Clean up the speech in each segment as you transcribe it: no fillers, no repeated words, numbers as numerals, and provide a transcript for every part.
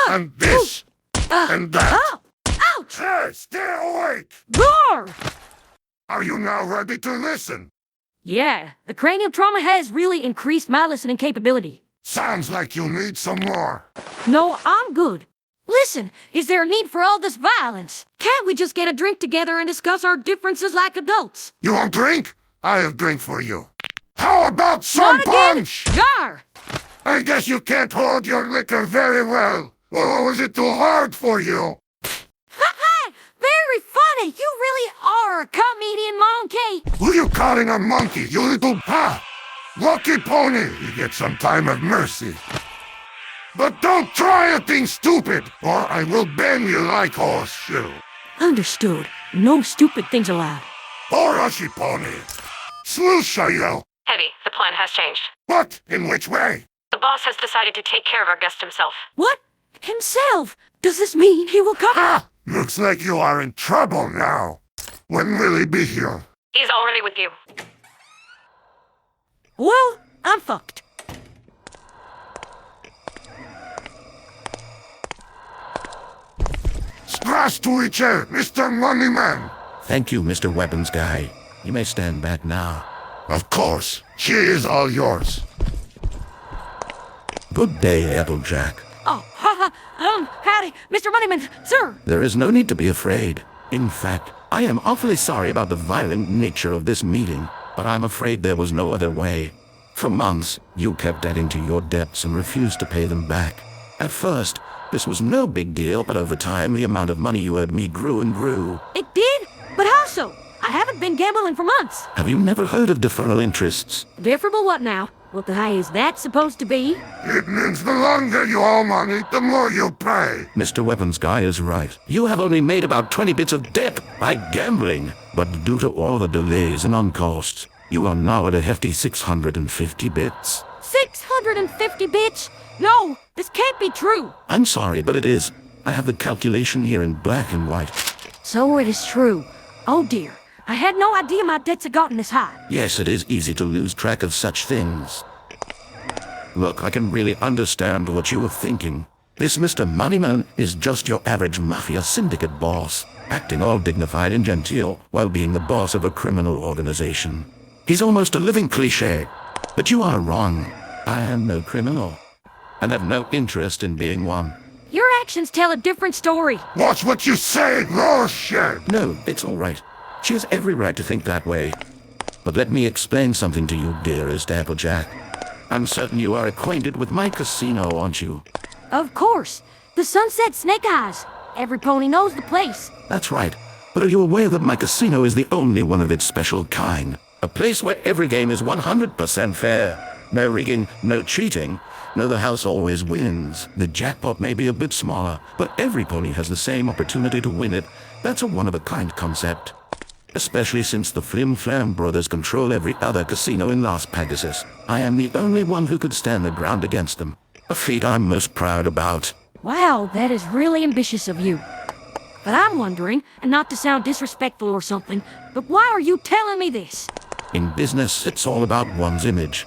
and this, and that. Oh! Ouch! Hey, stay awake! Roar! Are you now ready to listen? Yeah, the cranial trauma has really increased my listening capability. Sounds like you need some more. No, I'm good. Listen, is there a need for all this violence? Can't we just get a drink together and discuss our differences like adults? You want drink? I have drink for you. How about some Not again! punch? Yar! I guess you can't hold your liquor very well. Or was it too hard for you? Ha-ha! Very funny! You really are a comedian monkey! Who you calling a monkey, you little lucky pony? You get some time of mercy. But don't try a thing stupid, or I will bend you like horseshoe. Understood. No stupid things allowed. Horsey pony. Swoosha you. Eddie, the plan has changed. What? In which way? The boss has decided to take care of our guest himself. What? Himself? Does this mean he will come? Ah! Looks like you are in trouble now. When will he be here? He's already with you. Well, I'm fucked. Scratch to each other, Mr. Moneyman. Thank you, Mr. Weapons Guy. You may stand back now. Of course, she is all yours. Good day, Applejack. Oh, howdy, Mr. Moneyman, sir. There is no need to be afraid. In fact, I am awfully sorry about the violent nature of this meeting, but I'm afraid there was no other way. For months, you kept adding to your debts and refused to pay them back. At first, this was no big deal, but over time, the amount of money you owed me grew and grew. It did? But how so? I haven't been gambling for months. Have you never heard of deferral interests? Differable what now? What the hell is that supposed to be? It means the longer you owe money, the more you pay. Mr. Weapons Guy is right. You have only made about 20 bits of debt by gambling. But due to all the delays and on costs, you are now at a hefty 650 bits. 650 bits? No, this can't be true. I'm sorry, but it is. I have the calculation here in black and white. So it is true. Oh dear, I had no idea my debts had gotten this high. Yes, it is easy to lose track of such things. Look, I can really understand what you were thinking. This Mr. Moneyman is just your average mafia syndicate boss, acting all dignified and genteel while being the boss of a criminal organization. He's almost a living cliché. But you are wrong. I am no criminal, and have no interest in being one. Your actions tell a different story. Watch what you say, Rorschach. No, it's all right. She has every right to think that way. But let me explain something to you, dearest Applejack. I'm certain you are acquainted with my casino, aren't you? Of course. The Sunset Snake Eyes. Every pony knows the place. That's right. But are you aware that my casino is the only one of its special kind? A place where every game is 100% fair. No rigging, no cheating. No, the house always wins. The jackpot may be a bit smaller, but every pony has the same opportunity to win it. That's a one-of-a-kind concept. Especially since the Flim Flam brothers control every other casino in Las Pegasus. I am the only one who could stand the ground against them. A feat I'm most proud about. Wow, that is really ambitious of you. But I'm wondering, and not to sound disrespectful or something, but why are you telling me this? In business, it's all about one's image.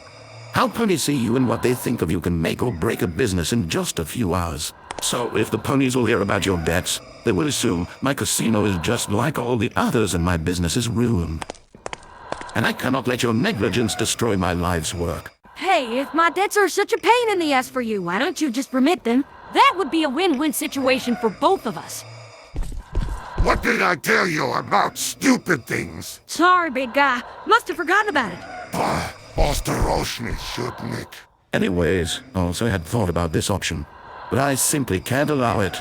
How ponies see you and what they think of you can make or break a business in just a few hours. So if the ponies will hear about your debts, they will assume my casino is just like all the others and my business is ruined. And I cannot let your negligence destroy my life's work. Hey, if my debts are such a pain in the ass for you, why don't you just remit them? That would be a win-win situation for both of us. What did I tell you about stupid things? Sorry, big guy. Must have forgotten about it. Ostroshny, shouldn't it? Anyways, I also had thought about this option, but I simply can't allow it.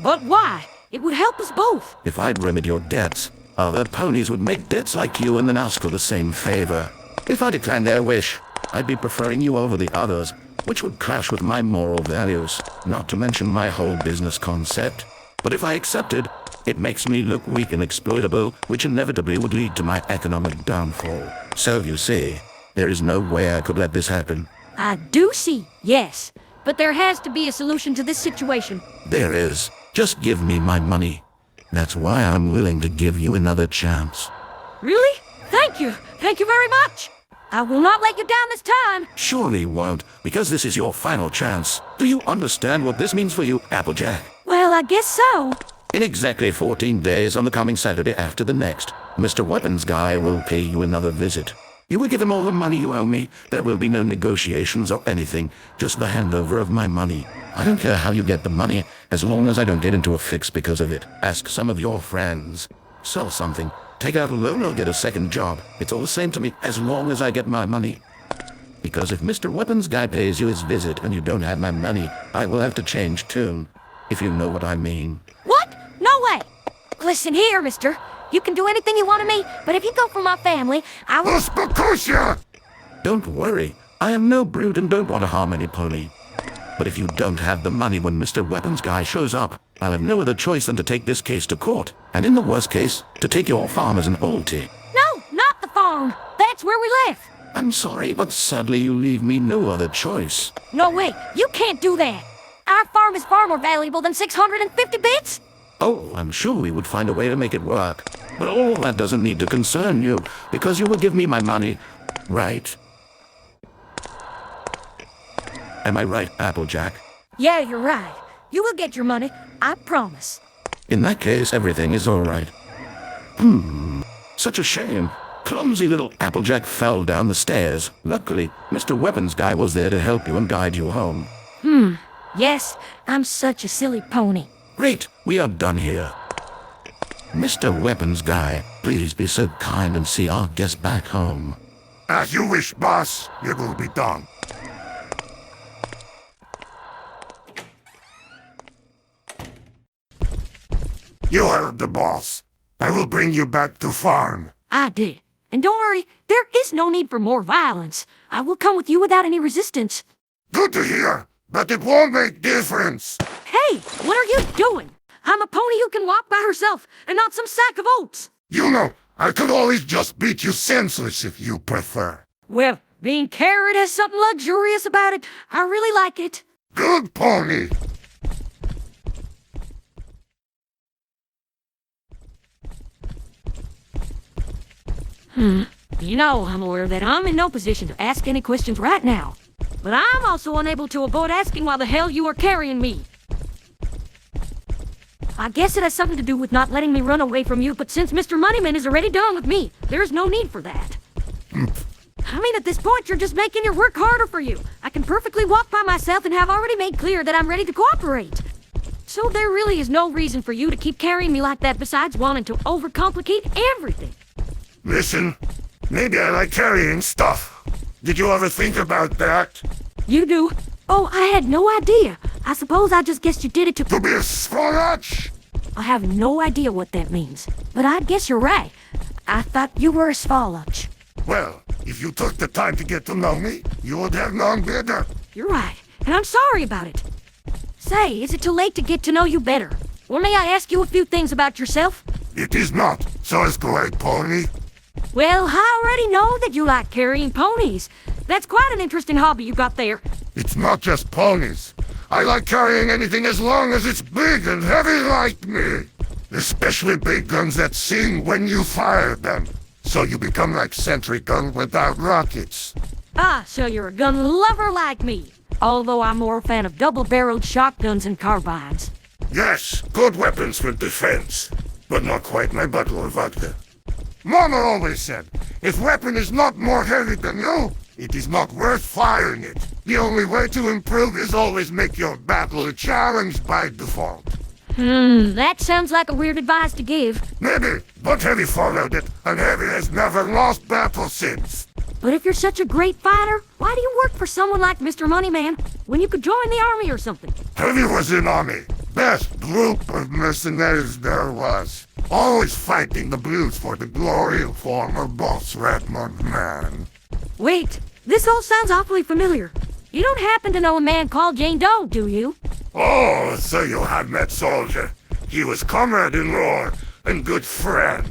But why? It would help us both. If I'd remit your debts, other ponies would make debts like you and then ask for the same favor. If I declined their wish, I'd be preferring you over the others, which would clash with my moral values, not to mention my whole business concept. But if I accepted, it makes me look weak and exploitable, which inevitably would lead to my economic downfall. So you see, there is no way I could let this happen. I do see, yes. But there has to be a solution to this situation. There is. Just give me my money. That's why I'm willing to give you another chance. Really? Thank you. Thank you very much. I will not let you down this time. Surely won't, because this is your final chance. Do you understand what this means for you, Applejack? Well, I guess so. In exactly 14 days on the coming Saturday after the next, Mr. Weapons Guy will pay you another visit. You will give him all the money you owe me. There will be no negotiations or anything, just the handover of my money. I don't care how you get the money, as long as I don't get into a fix because of it. Ask some of your friends. Sell something. Take out a loan or get a second job. It's all the same to me, as long as I get my money. Because if Mr. Weapons Guy pays you his visit and you don't have my money, I will have to change tune. If you know what I mean. What? No way. Listen here, mister. You can do anything you want of me, but if you go for my family, I will... Uspakusia! Don't worry. I am no brute and don't want to harm any pony. But if you don't have the money when Mr. Weapons Guy shows up, I'll have no other choice than to take this case to court. And in the worst case, to take your farm as an oldie. No, not the farm. That's where we live. I'm sorry, but sadly you leave me no other choice. No way. You can't do that. Our farm is far more valuable than 650 bits. Oh, I'm sure we would find a way to make it work. But all that doesn't need to concern you, because you will give me my money, right? Am I right, Applejack? Yeah, you're right. You will get your money. I promise. In that case, everything is all right. Such a shame. Clumsy little Applejack fell down the stairs. Luckily, Mr. Weapons Guy was there to help you and guide you home. Yes, I'm such a silly pony. Great, we are done here. Mr. Weapons Guy, please be so kind and see our guest back home. As you wish, boss. It will be done. You heard the boss. I will bring you back to farm. I did. And don't worry, there is no need for more violence. I will come with you without any resistance. Good to hear, but it won't make difference. Hey, what are you doing? I'm a pony who can walk by herself, and not some sack of oats. You know, I could always just beat you senseless if you prefer. Well, being carried has something luxurious about it. I really like it. Good pony. You know, I'm aware that I'm in no position to ask any questions right now. But I'm also unable to avoid asking why the hell you are carrying me. I guess it has something to do with not letting me run away from you, but since Mr. Moneyman is already done with me, there's no need for that. I mean, at this point, you're just making your work harder for you. I can perfectly walk by myself and have already made clear that I'm ready to cooperate. So there really is no reason for you to keep carrying me like that besides wanting to overcomplicate everything. Listen, maybe I like carrying stuff. Did you ever think about that? You do? Oh, I had no idea. I suppose I just guessed you did it to... To be a svorach? I have no idea what that means. But I guess you're right. I thought you were a Svalach. Well, if you took the time to get to know me, you would have known better. You're right, and I'm sorry about it. Say, is it too late to get to know you better? Or may I ask you a few things about yourself? It is not, so is correct, pony. Well, I already know that you like carrying ponies. That's quite an interesting hobby you got there. It's not just ponies. I like carrying anything as long as it's big and heavy like me. Especially big guns that sing when you fire them. So you become like sentry gun without rockets. Ah, so you're a gun lover like me. Although I'm more a fan of double-barreled shotguns and carbines. Yes, good weapons for defense. But not quite my bottle of vodka. Mama always said, if weapon is not more heavy than you, it is not worth firing it. The only way to improve is always make your battle a challenge by default. That sounds like a weird advice to give. Maybe, but Heavy followed it, and Heavy has never lost battle since. But if you're such a great fighter, why do you work for someone like Mr. Moneyman when you could join the army or something? Heavy was in army. Best group of mercenaries there was. Always fighting the blues for the glory of former boss Redmond man. Wait, this all sounds awfully familiar. You don't happen to know a man called Jane Doe, do you? Oh, so you have met Soldier. He was comrade-in-law and good friend.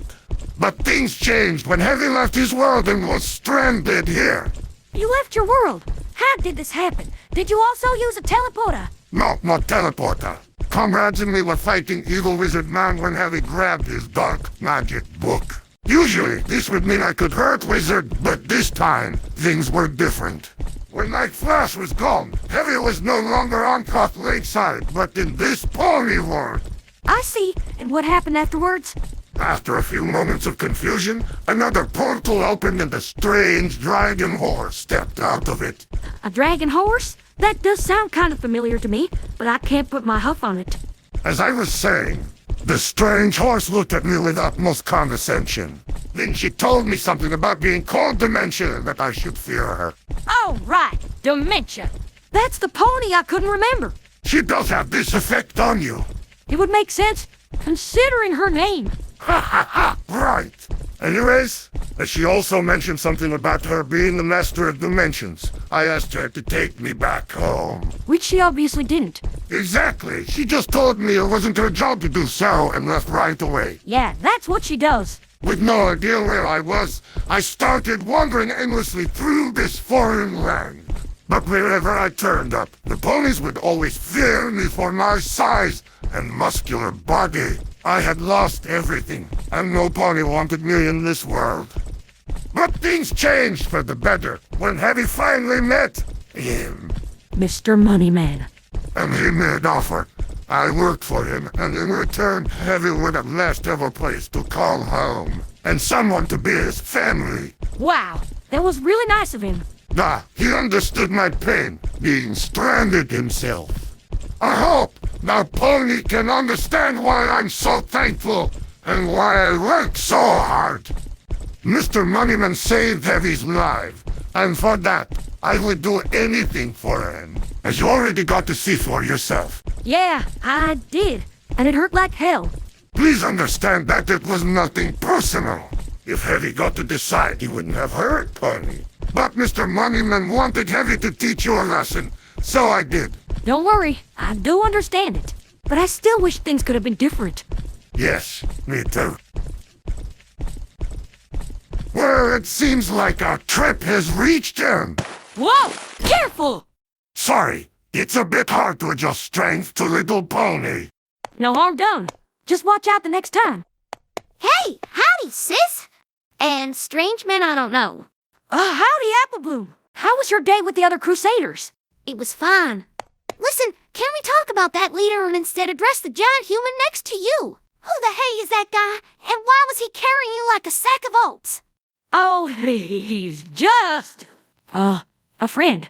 But things changed when Heavy left his world and was stranded here. You left your world? How did this happen? Did you also use a teleporter? No, not teleporter. Comrades and me were fighting evil wizard man when Heavy grabbed his dark magic book. Usually, this would mean I could hurt Wizard, but this time, things were different. When Night Flash was gone, Heavy was no longer on Cough Lakeside, but in this pony world. I see. And what happened afterwards? After a few moments of confusion, another portal opened and a strange dragon horse stepped out of it. A dragon horse? That does sound kind of familiar to me, but I can't put my hoof on it. As I was saying, the strange horse looked at me with utmost condescension. Then she told me something about being called Dementia and that I should fear her. Oh, right. Dementia. That's the pony I couldn't remember. She does have this effect on you. It would make sense, considering her name. Ha ha ha! Right. Anyways, she also mentioned something about her being the master of dimensions. I asked her to take me back home. Which she obviously didn't. Exactly. She just told me it wasn't her job to do so and left right away. Yeah, that's what she does. With no idea where I was, I started wandering aimlessly through this foreign land. But wherever I turned up, the ponies would always fear me for my size and muscular body. I had lost everything, and no pony wanted me in this world. But things changed for the better when Heavy finally met him. Mr. Moneyman. And he made offer. I worked for him, and in return, Heavy would at last have a place to call home, and someone to be his family. Wow, that was really nice of him. He understood my pain, being stranded himself. I hope now Pony can understand why I'm so thankful, and why I work so hard. Mr. Moneyman saved Heavy's life, and for that, I would do anything for him, as you already got to see for yourself. Yeah, I did, and it hurt like hell. Please understand that it was nothing personal. If Heavy got to decide, he wouldn't have hurt Pony. But Mr. Moneyman wanted Heavy to teach you a lesson, so I did. Don't worry, I do understand it. But I still wish things could have been different. Yes, me too. Well, it seems like our trip has reached end. Whoa! Careful! Sorry, it's a bit hard to adjust strength to Little Pony. No harm done. Just watch out the next time. Hey, howdy, sis. And strange men I don't know. Howdy, Apple Bloom. How was your day with the other Crusaders? It was fine. Listen, can we talk about that leader and instead address the giant human next to you? Who the hey is that guy, and why was he carrying you like a sack of oats? Oh, he's just... a friend.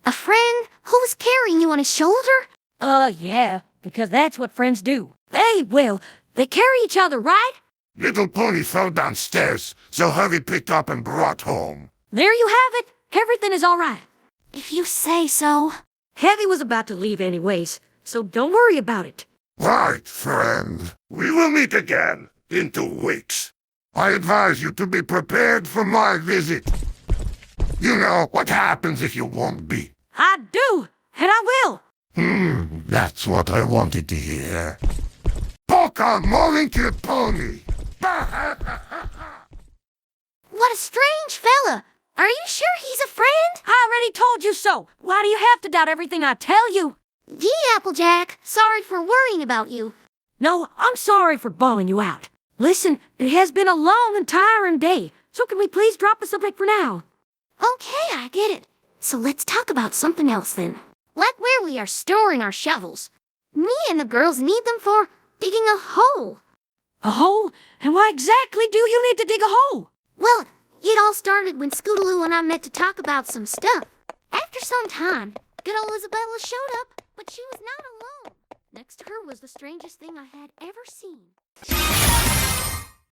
A friend who was carrying you on his shoulder? Yeah, because that's what friends do. They carry each other, right? Little Pony fell downstairs, so Heavy picked up and brought home. There you have it. Everything is all right. If you say so. Heavy was about to leave anyways, so don't worry about it. Right, friend. We will meet again in 2 weeks. I advise you to be prepared for my visit. You know what happens if you won't be. I do, and I will. That's what I wanted to hear. Polka Molinky Pony. What a strange fella. Are you sure he's a friend? I already told you so. Why do you have to doubt everything I tell you? Gee, Applejack, sorry for worrying about you. No, I'm sorry for bawling you out. Listen, it has been a long and tiring day, so can we please drop the subject for now? Okay, I get it. So let's talk about something else then. Like where we are storing our shovels. Me and the girls need them for digging a hole. A hole? And why exactly do you need to dig a hole? Well, it all started when Scootaloo and I met to talk about some stuff. After some time, good old Isabella showed up, but she was not alone. Next to her was the strangest thing I had ever seen.